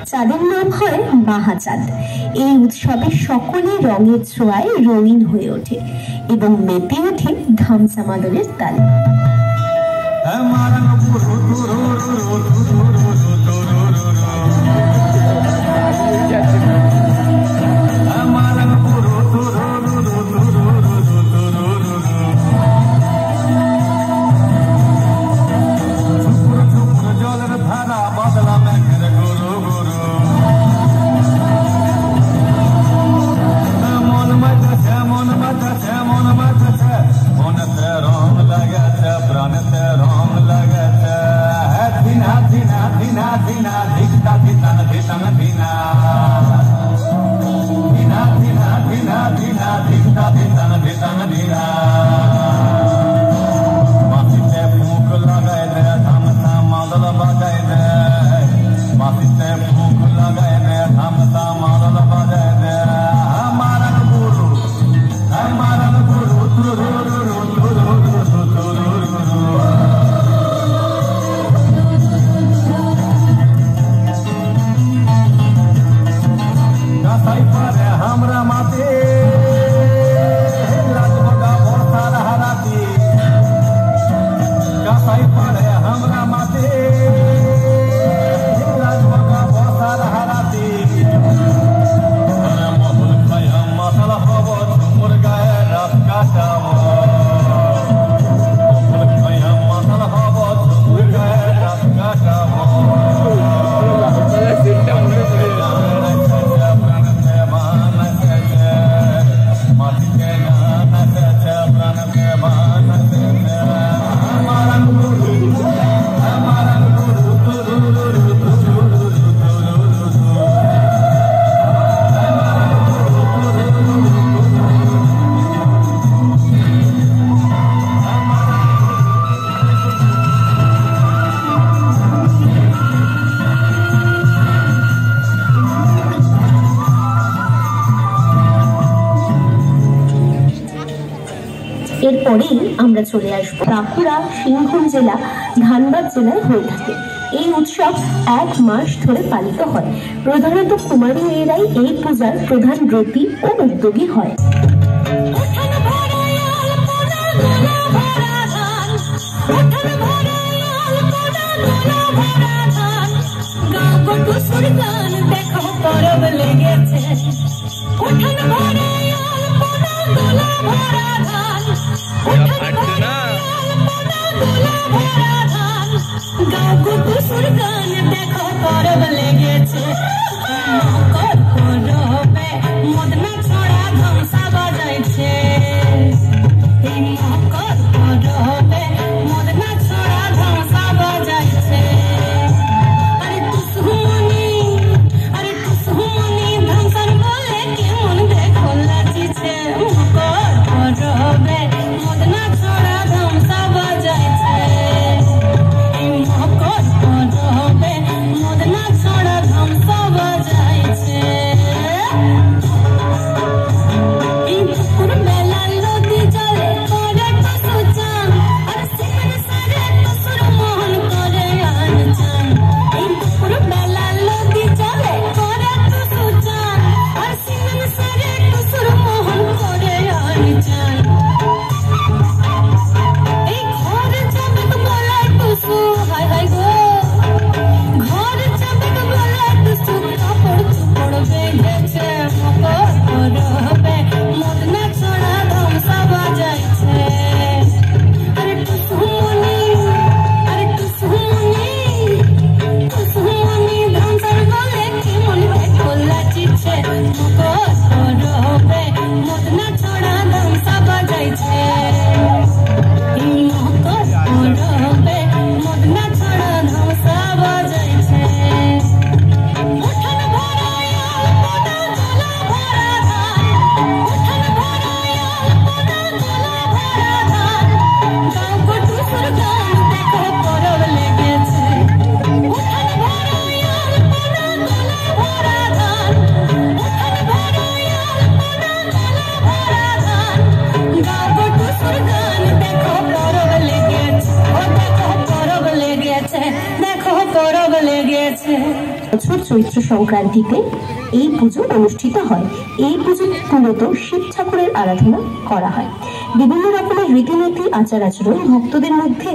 চাঁদের নাম হয় মাহাচাঁদ। এই উৎসবে সকলে রঙের ছোঁয়ায় রঙিন হয়ে ওঠে এবং মেতে ওঠে ধামসা মাদলের তালে। এরপরেই আমরা চলে আসবো বাঁকুড়া, সিংভূম জেলা, ধানবাদ জেলায় হয়ে থাকে। এই উৎসব 1 মাস ধরে পালিত হয়। প্রধানত কুমারী মেয়েরাই এই পূজার প্রধান ব্রতী ও উদ্যোগী হয়। বছর চৈত্র সংক্রান্তিতে এই পুজো অনুষ্ঠিত হয়। এই পুজো মূলত শিব ঠাকুরের আরাধনা করা হয়। বিভিন্ন রকমের রীতিনীতি, আচার আচরণ ভক্তদের মধ্যে